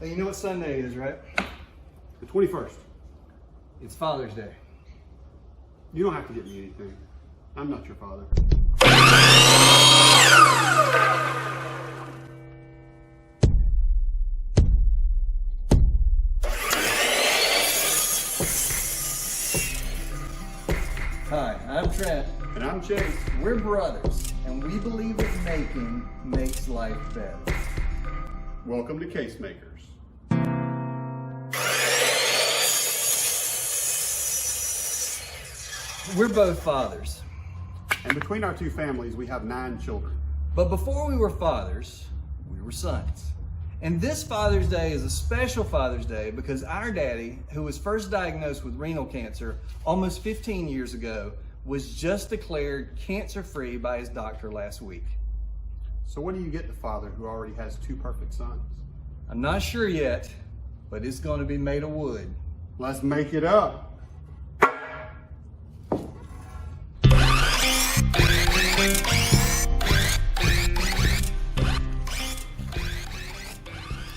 Hey, you know what Sunday is, right? The 21st. It's Father's Day. You don't have to get me anything. I'm not your father. Hi, I'm Trent. And I'm Chase. We're brothers, and we believe that making makes life better. Welcome to Case Makers. We're both fathers. And between our two families, we have 9 children. But before we were fathers, we were sons. And this Father's Day is a special Father's Day because our daddy, who was first diagnosed with renal cancer almost 15 years ago, was just declared cancer-free by his doctor last week. So what do you get the father who already has 2 perfect sons? I'm not sure yet, but it's going to be made of wood. Let's make it up.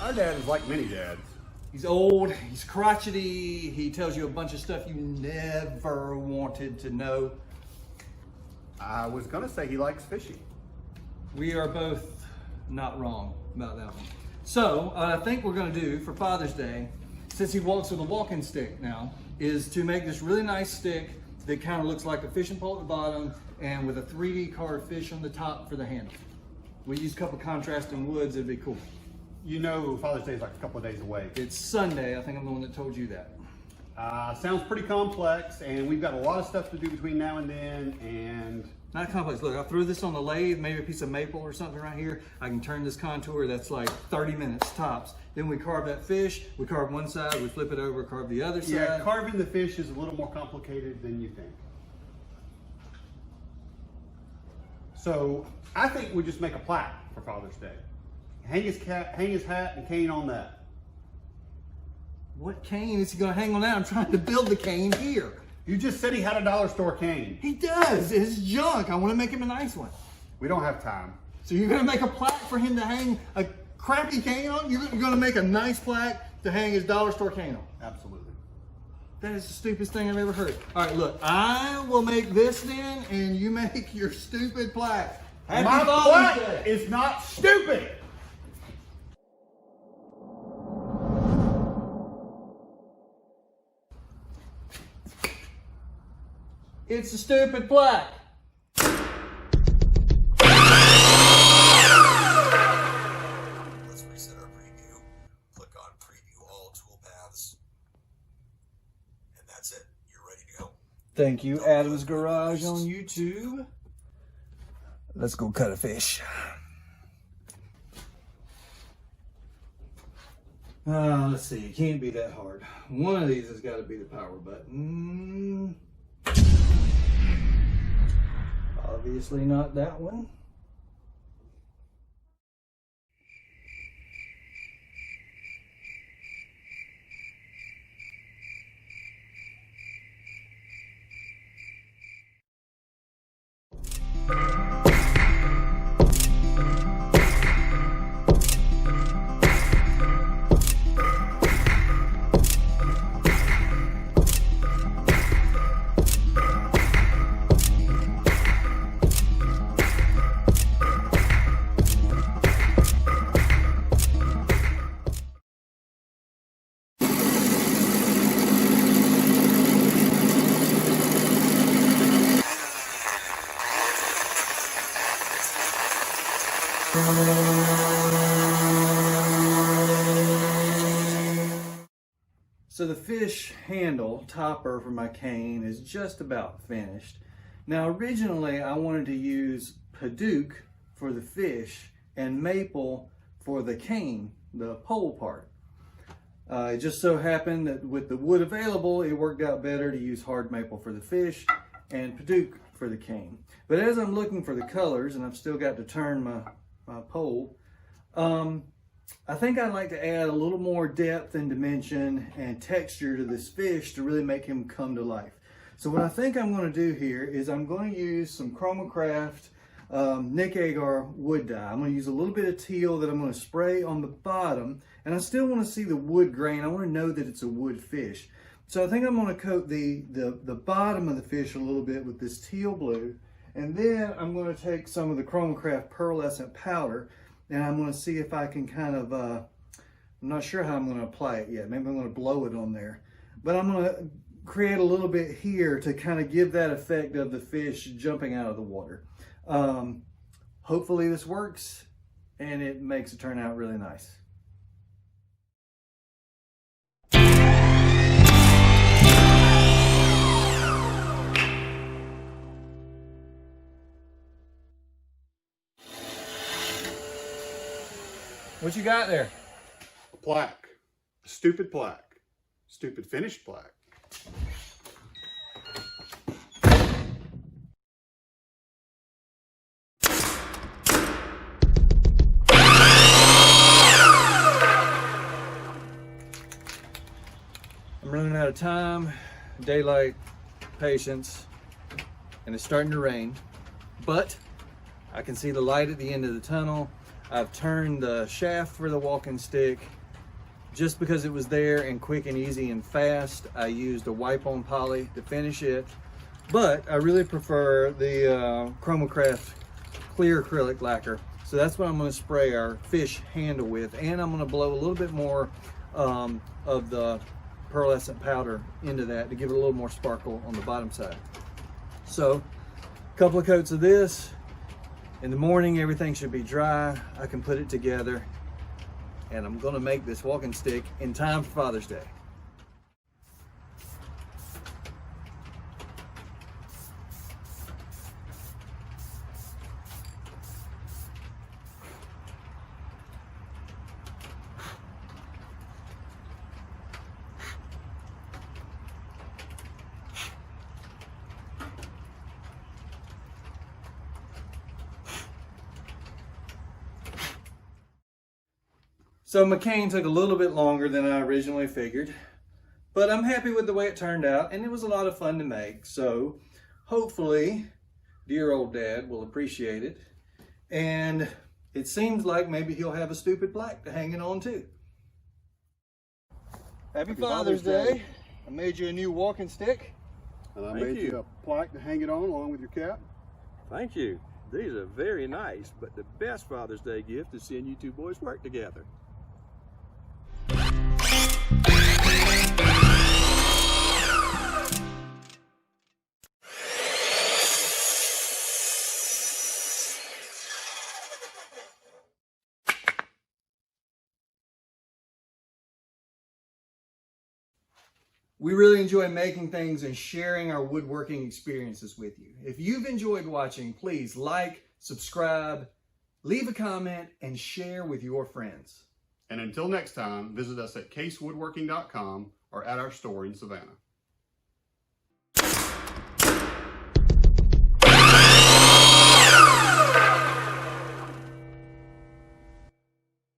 Our dad is like many dads. He's old, he's crotchety, he tells you a bunch of stuff you never wanted to know. I was gonna say he likes fishing. We are both not wrong about that one. So, what I think we're gonna do for Father's Day, since he walks with a walking stick now, is to make this really nice stick that kind of looks like a fishing pole at the bottom and with a 3D carved fish on the top for the handle. We use a couple contrasting woods, it'd be cool. You know Father's Day is like a couple of days away. It's Sunday, I think I'm the one that told you that. Sounds pretty complex, and we've got a lot of stuff to do between now and then, and... Not complex. Look, I threw this on the lathe, maybe a piece of maple or something right here. I can turn this contour, that's like 30 minutes tops. Then we carve that fish, we carve one side, we flip it over, carve the other side. Yeah, carving the fish is a little more complicated than you think. So, I think we just make a plaque for Father's Day. Hang his hat and cane on that. What cane is he gonna hang on that? I'm trying to build the cane here. You just said he had a dollar store cane. He does, it's junk. I wanna make him a nice one. We don't have time. So you're gonna make a plaque for him to hang a crappy cane on? You're gonna make a nice plaque to hang his dollar store cane on? Absolutely. That is the stupidest thing I've ever heard. All right, look, I will make this then, and you make your stupid plaque. Happy My Father's plaque Day. is not stupid. It's a stupid plaque. Let's reset our preview. Click on preview all toolpaths. And that's it. You're ready to go. Thank you, Adam's Garage on YouTube. Let's go cut a fish. Let's see, it can't be that hard. One of these has got to be the power button. Obviously not that one. So the fish handle topper for my cane is just about finished. Now originally I wanted to use Paduke for the fish and maple for the cane, the pole part. It just so happened that with the wood available, it worked out better to use hard maple for the fish and Paduke for the cane. But as I'm looking for the colors, and I've still got to turn my pole, I think I'd like to add a little more depth and dimension and texture to this fish to really make him come to life. So what I think I'm going to do here is I'm going to use some Chromacraft Nick Agar wood dye. I'm going to use a little bit of teal that I'm going to spray on the bottom, and I still want to see the wood grain. I want to know that it's a wood fish. So I think I'm going to coat the bottom of the fish a little bit with this teal blue, and then I'm going to take some of the Chromacraft pearlescent powder, and I'm going to see if I can kind of, I'm not sure how I'm going to apply it yet. Maybe I'm going to blow it on there. But I'm going to create a little bit here to kind of give that effect of the fish jumping out of the water. Hopefully this works and it makes it turn out really nice. What you got there? A plaque. A stupid plaque. Stupid finished plaque. I'm running out of time, daylight, patience, and it's starting to rain, but I can see the light at the end of the tunnel. I've turned the shaft for the walking stick just because it was there and quick and easy and fast. I used a wipe-on poly to finish it, but I really prefer the Chromacraft clear acrylic lacquer. So that's what I'm going to spray our fish handle with, and I'm going to blow a little bit more of the pearlescent powder into that to give it a little more sparkle on the bottom side. So a couple of coats of this. In the morning, everything should be dry. I can put it together, and I'm gonna make this walking stick in time for Father's Day. So my cane took a little bit longer than I originally figured, but I'm happy with the way it turned out, and it was a lot of fun to make. So hopefully dear old dad will appreciate it, and it seems like maybe he'll have a stupid plaque to hang it on too. Happy Father's Day. I made you a new walking stick. And I made you a plaque to hang it on along with your cap. Thank you. These are very nice, but the best Father's Day gift is seeing you two boys work together. We really enjoy making things and sharing our woodworking experiences with you. If you've enjoyed watching, please like, subscribe, leave a comment, and share with your friends. And until next time, visit us at casewoodworking.com or at our store in Savannah.